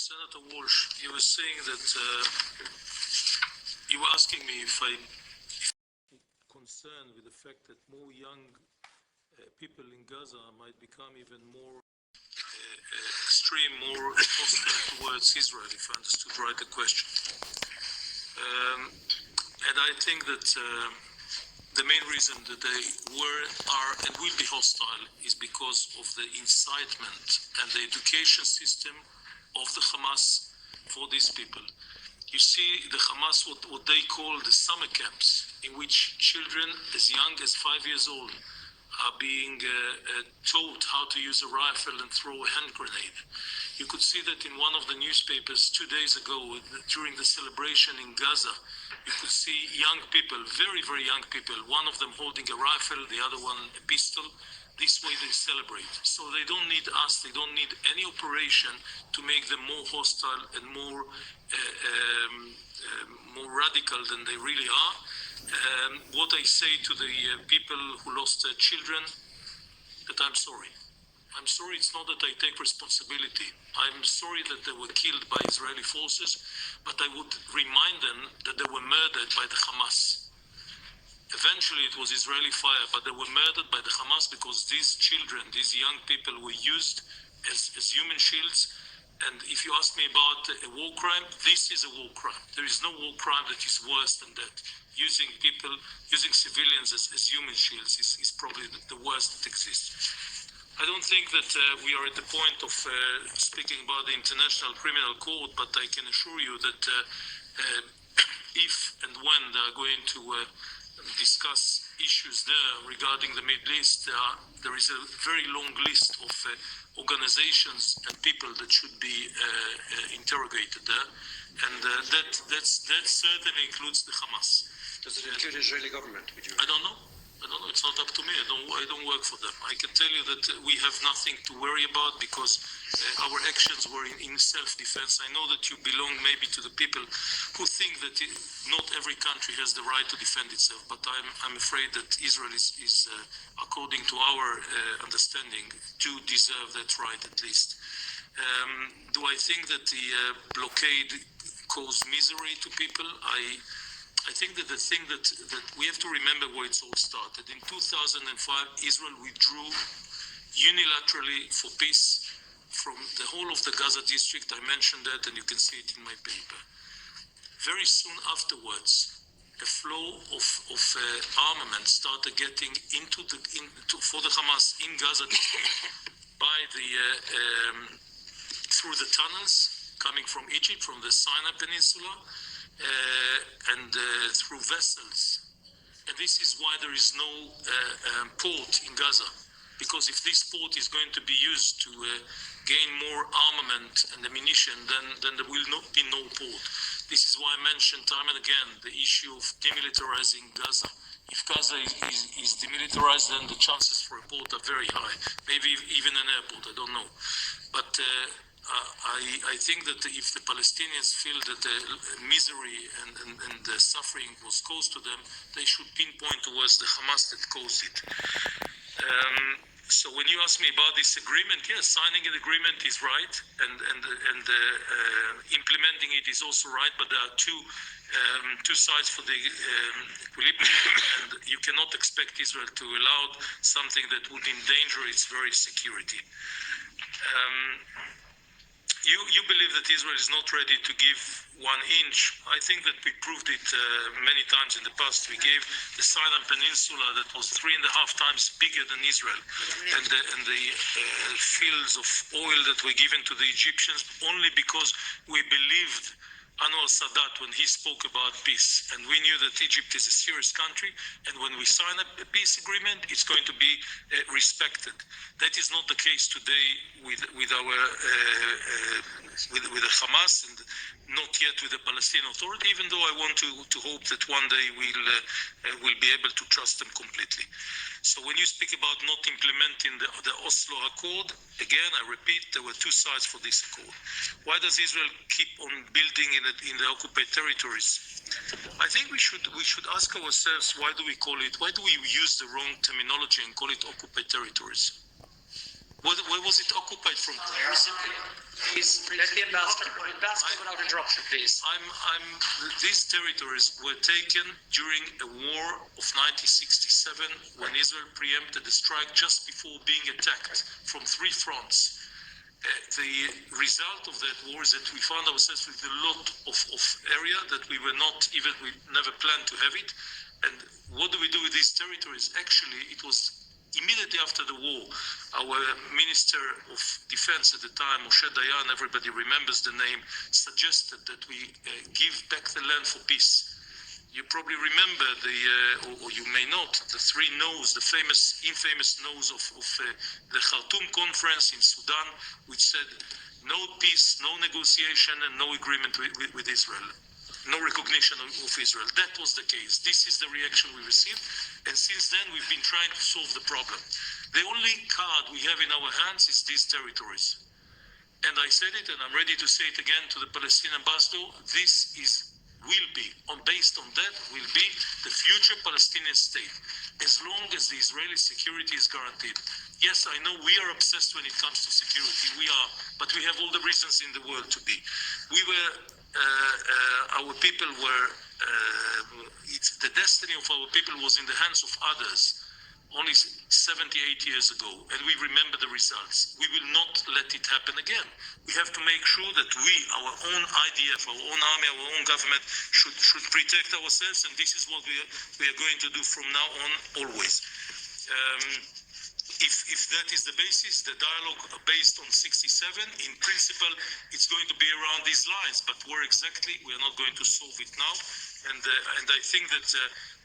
Senator Walsh, you were saying that you were asking me if I'm concerned with the fact that more young people in Gaza might become even more extreme, more hostile towards Israel, if I understood right the question. And I think that the main reason that they are, and will be hostile is because of the incitement and the education system of the Hamas for these people. You see, the Hamas, what they call the summer camps, in which children as young as 5 years old are being taught how to use a rifle and throw a hand grenade. You could see that in one of the newspapers 2 days ago, during the celebration in Gaza. You could see young people, very, very young people, one of them holding a rifle, the other one a pistol. This way they celebrate. So they don't need us, they don't need any operation to make them more hostile and more radical than they really are. What I say to the people who lost their children, that I'm sorry. I'm sorry, it's not that I take responsibility. I'm sorry that they were killed by Israeli forces, but I would remind them that they were murdered by the Hamas. Eventually it was Israeli fire, but they were murdered by the Hamas because these children, these young people were used as human shields. And if you ask me about a war crime, this is a war crime. There is no war crime that is worse than that. Using people, using civilians as human shields is probably the worst that exists. I don't think that we are at the point of speaking about the International Criminal Court, but I can assure you that if and when they are going to discuss issues there regarding the Middle East, there is a very long list of organizations and people that should be interrogated there, and that certainly includes the Hamas. Does it include the Israeli government? I don't know. It's not up to me. I don't work for them. I can tell you that we have nothing to worry about because our actions were in self-defense. I know that you belong maybe to the people who think that not every country has the right to defend itself, but I'm afraid that Israel is according to our understanding, do deserve that right at least. Do I think that the blockade caused misery to people? I think that the thing that we have to remember where it's all started. In 2005, Israel withdrew unilaterally for peace from the whole of the Gaza district. I mentioned that, and you can see it in my paper. Very soon afterwards, a flow of armament started getting for the Hamas in Gaza district by through the tunnels coming from Egypt, from the Sinai Peninsula, and through vessels. And this is why there is no port in Gaza, because if this port is going to be used to gain more armament and ammunition, then there will not be no port. This is why I mentioned time and again the issue of demilitarizing Gaza. If Gaza is demilitarized, then the chances for a port are very high, maybe even an airport, I don't know. But I think that if the Palestinians feel that the misery and the suffering was caused to them, they should pinpoint towards the Hamas that caused it. So when you ask me about this agreement, yes, signing an agreement is right, and implementing it is also right, but there are two sides for the equilibrium, and you cannot expect Israel to allow something that would endanger its very security. You believe that Israel is not ready to give 1 inch. I think that we proved it many times in the past. We gave the Sinai Peninsula that was 3.5 times bigger than Israel, and the fields of oil that were given to the Egyptians only because we believed Anwar Sadat when he spoke about peace, and we knew that Egypt is a serious country, and when we sign a peace agreement, it's going to be respected. That is not the case today with our with the Hamas, and not yet with the Palestinian Authority. Even though I want to hope that one day we'll be able to trust them completely. So when you speak about not implementing the Oslo Accord, again, I repeat, there were 2 sides for this accord. Why does Israel keep on building in the occupied territories? I think we should ask ourselves, why do we use the wrong terminology and call it occupied territories? Where was it occupied from? Very simple. Please, let the ambassador without interruption, please. These territories were taken during a war of 1967 when Israel preempted the strike just before being attacked from three fronts. The result of that war is that we found ourselves with a lot of area that we never planned to have it. And what do we do with these territories? Actually, it was immediately after the war, our Minister of Defense at the time, Moshe Dayan, everybody remembers the name, suggested that we give back the land for peace. You probably remember or you may not, the three no's, the infamous no's of the Khartoum conference in Sudan, which said no peace, no negotiation, and no agreement with Israel. No recognition of Israel. That was the case. This is the reaction we received. And since then, we've been trying to solve the problem. The only card we have in our hands is these territories. And I said it, and I'm ready to say it again to the Palestinian ambassador, based on that, will be the future Palestinian state, as long as the Israeli security is guaranteed. Yes, I know we are obsessed when it comes to security. We are, but we have all the reasons in the world to be. Our people were, the destiny of our people was in the hands of others only 78 years ago, and we remember the results. We will not let it happen again. We have to make sure that we, our own IDF, our own army, our own government should protect ourselves, and this is what we are going to do from now on, always. If that is the basis, the dialogue based on 67, in principle, it's going to be around these lines, but where exactly, we are not going to solve it now. And I think that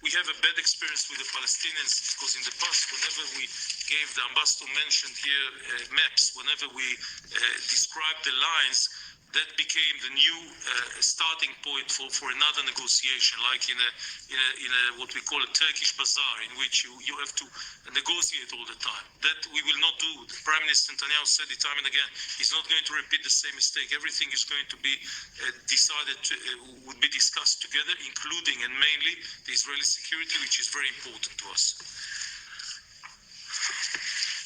we have a bad experience with the Palestinians, because in the past, whenever we gave, the ambassador mentioned here maps, whenever we described the lines, that became the new starting point for another negotiation, like in a what we call a Turkish bazaar, in which you have to negotiate all the time. That we will not do. The Prime Minister Netanyahu said it time and again. He's not going to repeat the same mistake. Everything is going to be decided, would be discussed together, including and mainly the Israeli security, which is very important to us.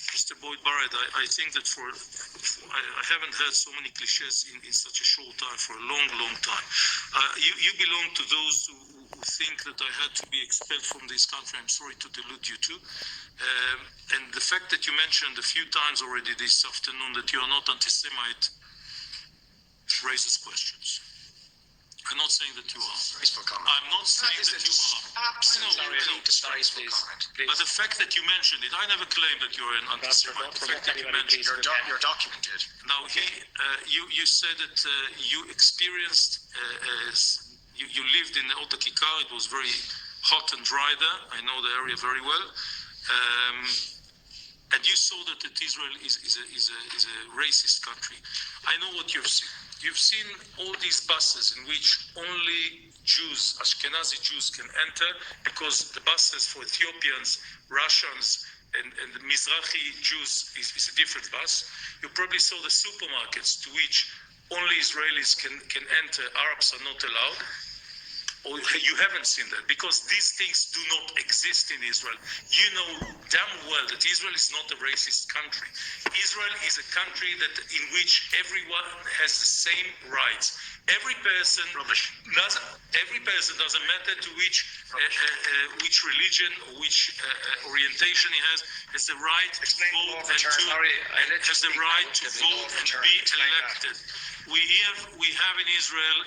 Mr. Boyd Barrett, I think that I haven't heard so many cliches in such a short time, for a long time. You belong to those who think that I had to be expelled from this country. I'm sorry to delude you too. And the fact that you mentioned a few times already this afternoon that you are not anti-Semite raises questions. I'm not saying that you are. Graceful comment. I'm not saying that you are. Absolutely disgraceful comment. But the fact that you mentioned it, I never claimed that you're an anti-Semite. The fact that you mentioned Your document did. Now, you said that you experienced, you lived in Ota Kikar. It was very hot and dry there. I know the area very well. And you saw that Israel is a racist country. I know what you've seen. You've seen all these buses in which only Jews, Ashkenazi Jews, can enter, because the buses for Ethiopians, Russians, and the Mizrahi Jews is a different bus. You probably saw the supermarkets to which only Israelis can enter. Arabs are not allowed. Or you haven't seen that, because these things do not exist in Israel. You know damn well that Israel is not a racist country. Israel is a country in which everyone has the same rights. Every person doesn't matter to which religion or which orientation he has the right to vote and be elected. We have in Israel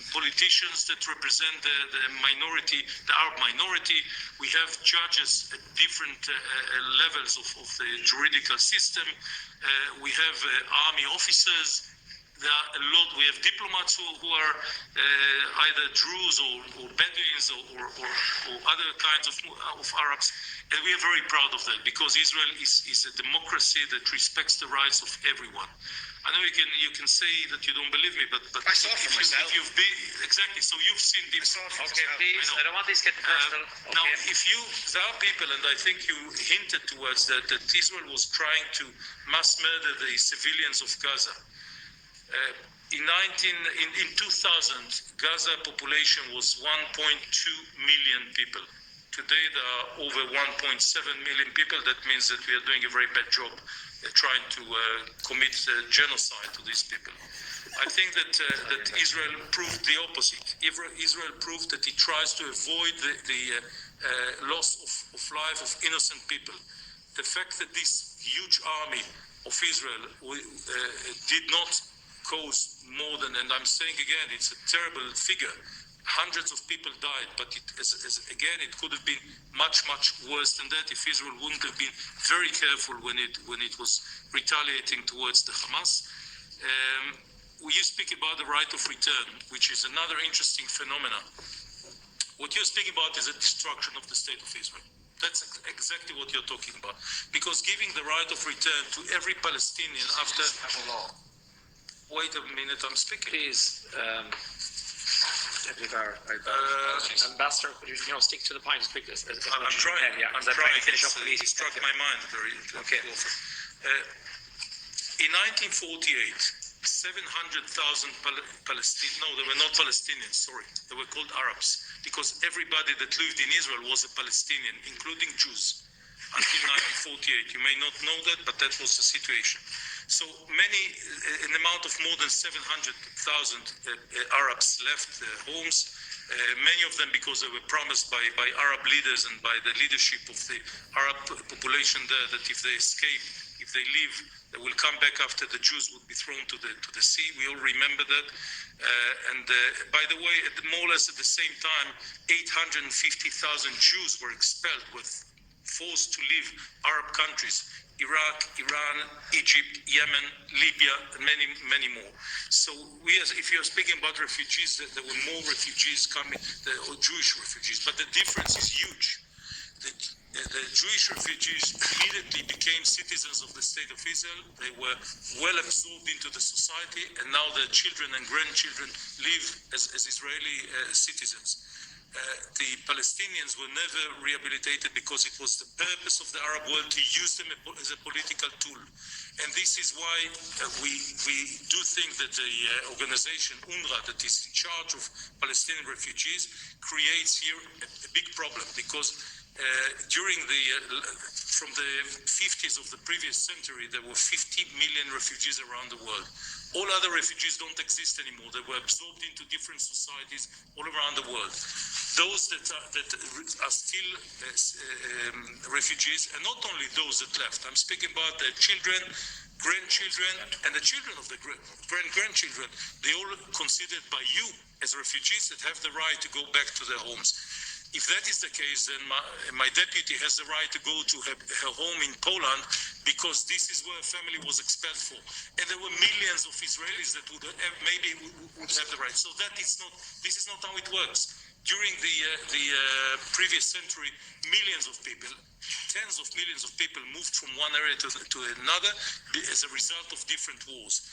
politicians that represent the minority, the Arab minority. We have judges at different levels of the juridical system. We have army officers. There are a lot. We have diplomats who are either Druze or Bedouins or other kinds of Arabs, and we are very proud of that, because Israel is a democracy that respects the rights of everyone. I know you can say that you don't believe me, but I saw it for myself. Exactly. So you've seen this. Okay, please. I don't want this to get personal. Now, there are people, and I think you hinted towards that Israel was trying to mass murder the civilians of Gaza. In 2000, Gaza population was 1.2 million people. Today there are over 1.7 million people. That means that we are doing a very bad job trying to commit genocide to these people. I think that Israel proved the opposite. Israel proved that it tries to avoid the loss of life of innocent people. The fact that this huge army of Israel did not cause more than, and I'm saying again, it's a terrible figure. Hundreds of people died, but again, it could have been much worse than that if Israel wouldn't have been very careful when it was retaliating towards the Hamas. You speak about the right of return, which is another interesting phenomenon. What you're speaking about is a destruction of the state of Israel. That's exactly what you're talking about. Because giving the right of return to every Palestinian after... Wait a minute, I'm speaking. Please, Ambassador, could you stick to the point as quickly as I'm trying. I'm trying. It struck my mind very okay. often. In 1948, 700,000 Palestinians, no, they were not Palestinians, sorry, they were called Arabs, because everybody that lived in Israel was a Palestinian, including Jews, until 1948. You may not know that, but that was the situation. So an amount of more than 700,000 Arabs left their homes, many of them because they were promised by Arab leaders and by the leadership of the Arab population there that if they escape, if they leave, they will come back after the Jews would be thrown to the sea. We all remember that. By the way, more or less at the same time, 850,000 Jews were expelled, were forced to leave Arab countries. Iraq, Iran, Egypt, Yemen, Libya, and many more. So if you're speaking about refugees, there were more refugees coming, or Jewish refugees, but the difference is huge. The Jewish refugees immediately became citizens of the state of Israel. They were well absorbed into the society, and now their children and grandchildren live as Israeli citizens. The Palestinians were never rehabilitated because it was the purpose of the Arab world to use them as a political tool. And this is why we do think that the organization UNRWA, that is in charge of Palestinian refugees, creates here a big problem, because from the 50s of the previous century, there were 50 million refugees around the world. All other refugees don't exist anymore. They were absorbed into different societies all around the world. Those that are still refugees, and not only those that left, I'm speaking about their children, grandchildren, and the children of the grandchildren. They all considered by you as refugees that have the right to go back to their homes. If that is the case, then my deputy has the right to go to her home in Poland, because this is where a family was expelled for. And there were millions of Israelis that would have the right. So this is not how it works. During the previous century, millions of people, tens of millions of people moved from one area to another as a result of different wars.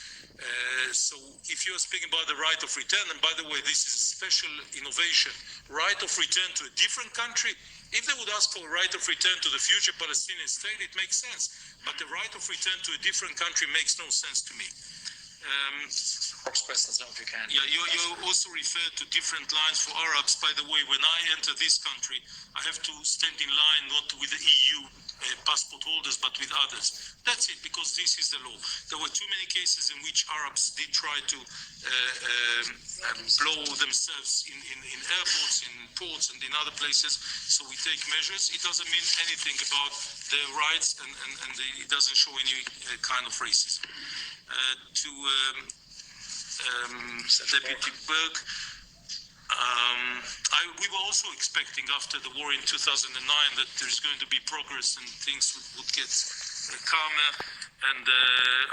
So if you're speaking about the right of return, and by the way, this is a special innovation, right of return to a different country, if they would ask for a right of return to the future Palestinian state, it makes sense. But the right of return to a different country makes no sense to me. Questions now, if you can. Yeah, you also referred to different lines for Arabs. By the way, when I enter this country, I have to stand in line not with the EU passport holders, but with others. That's it, because this is the law. There were too many cases in which Arabs did try to blow themselves in airports, in ports, and in other places. So we take measures. It doesn't mean anything about their rights, and it doesn't show any kind of racism. Deputy Berg, we were also expecting after the war in 2009 that there's going to be progress and things would get calmer, and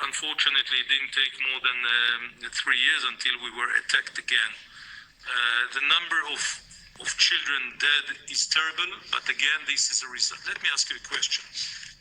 unfortunately it didn't take more than 3 years until we were attacked again. The number of children dead is terrible, but again, this is a result. Let me ask you a question.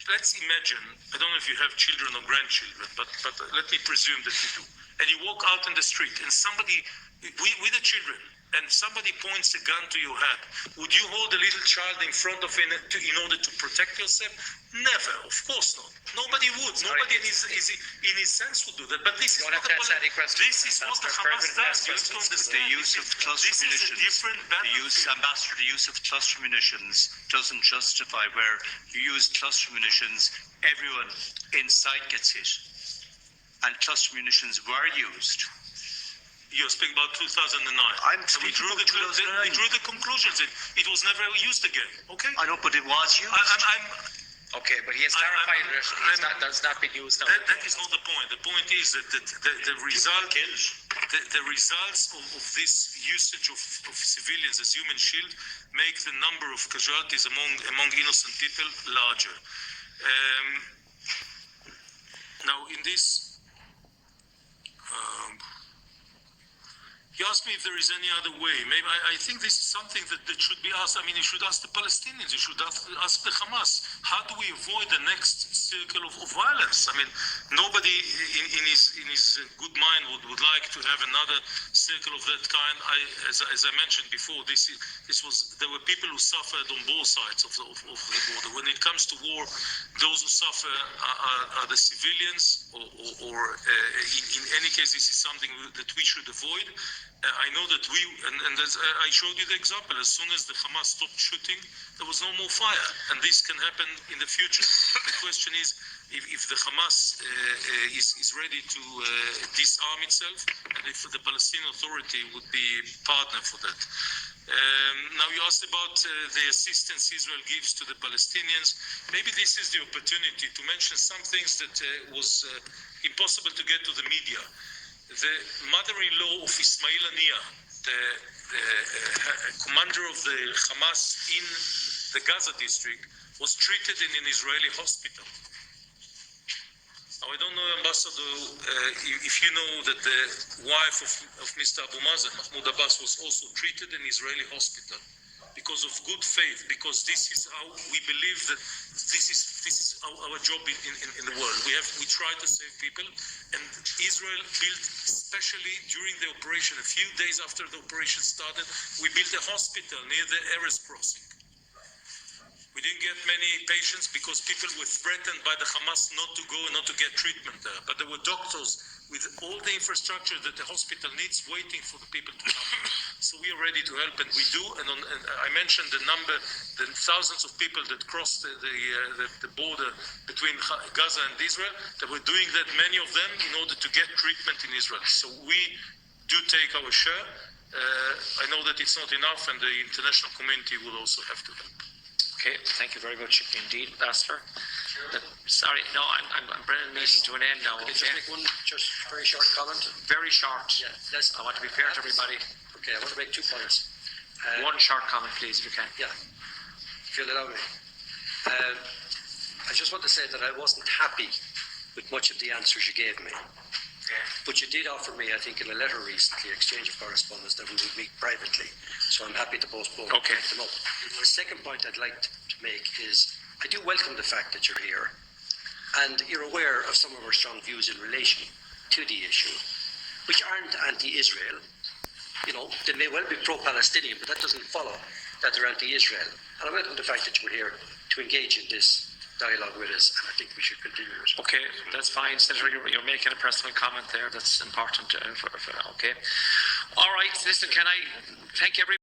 Let's imagine, I don't know if you have children or grandchildren, but let me presume that you do. And you walk out in the street and somebody, with the children, and somebody points a gun to your head, would you hold a little child in front of it in order to protect yourself? Never, of course not. Nobody would. Nobody in his sense would do that. But this is what this is what the Hamas does. You have to understand. The use of cluster munitions. Ambassador, the use of cluster munitions doesn't justify where you use cluster munitions, everyone inside gets hit. And cluster munitions were used. You're speaking about 2009. I'm speaking about 2009. We drew the conclusions. It was never used again. Okay. I know, but it was used. Okay, but he has clarified that that's not been used now. That is not the point. The point is that the results of this usage of civilians as human shield make the number of casualties among innocent people larger. Now, in this. You asked me if there is any other way. Maybe I think this is something that should be asked. I mean, you should ask the Palestinians. You should ask the Hamas. How do we avoid the next circle of violence? I mean, nobody in his good mind would like to have another circle of that kind. As I mentioned before, there were people who suffered on both sides of the border. When it comes to war, those who suffer are the civilians, or in any case, this is something that we should avoid. I know that and as I showed you the example, as soon as the Hamas stopped shooting, there was no more fire, and this can happen in the future. The question is, if the Hamas is ready to disarm itself, and if the Palestinian Authority would be partner for that. Now you asked about the assistance Israel gives to the Palestinians. Maybe this is the opportunity to mention some things that was impossible to get to the media. The mother-in-law of Ismail Haniyeh, the commander of the Hamas in the Gaza district, was treated in an Israeli hospital. Now, I don't know, Ambassador, if you know that the wife of Mr. Abu Mazen, Mahmoud Abbas, was also treated in an Israeli hospital because of good faith, because this is how we believe that this is our job in the world. We try to save people, and Israel built, especially during the operation, a few days after the operation started, we built a hospital near the Erez crossing. We didn't get many patients because people were threatened by the Hamas not to go and not to get treatment there. But there were doctors with all the infrastructure that the hospital needs waiting for the people to come. So we are ready to help, and we do. And I mentioned the thousands of people that crossed the border between Gaza and Israel, that were doing that, many of them, in order to get treatment in Israel. So we do take our share. I know that it's not enough, and the international community will also have to help. Okay, thank you very much indeed, Ambassador. Sorry, no, I'm bringing the meeting to an end now. Can I just make one very short comment? Very short. Yeah, I want to be fair to everybody. Okay, I want to make 2 points. One short comment, please, if you can. Yeah, if you'll allow me. I just want to say that I wasn't happy with much of the answers you gave me. But you did offer me, I think, in a letter recently, exchange of correspondence, that we would meet privately. So I'm happy to postpone them up. The second point I'd like to make is I do welcome the fact that you're here, and you're aware of some of our strong views in relation to the issue, which aren't anti-Israel. You know, they may well be pro-Palestinian, but that doesn't follow that they're anti-Israel. And I welcome the fact that you were here to engage in this dialogue with us, and I think we should continue it. Okay, that's fine, Senator. You're making a personal comment there. That's important. Okay. All right. Listen, can I thank everybody?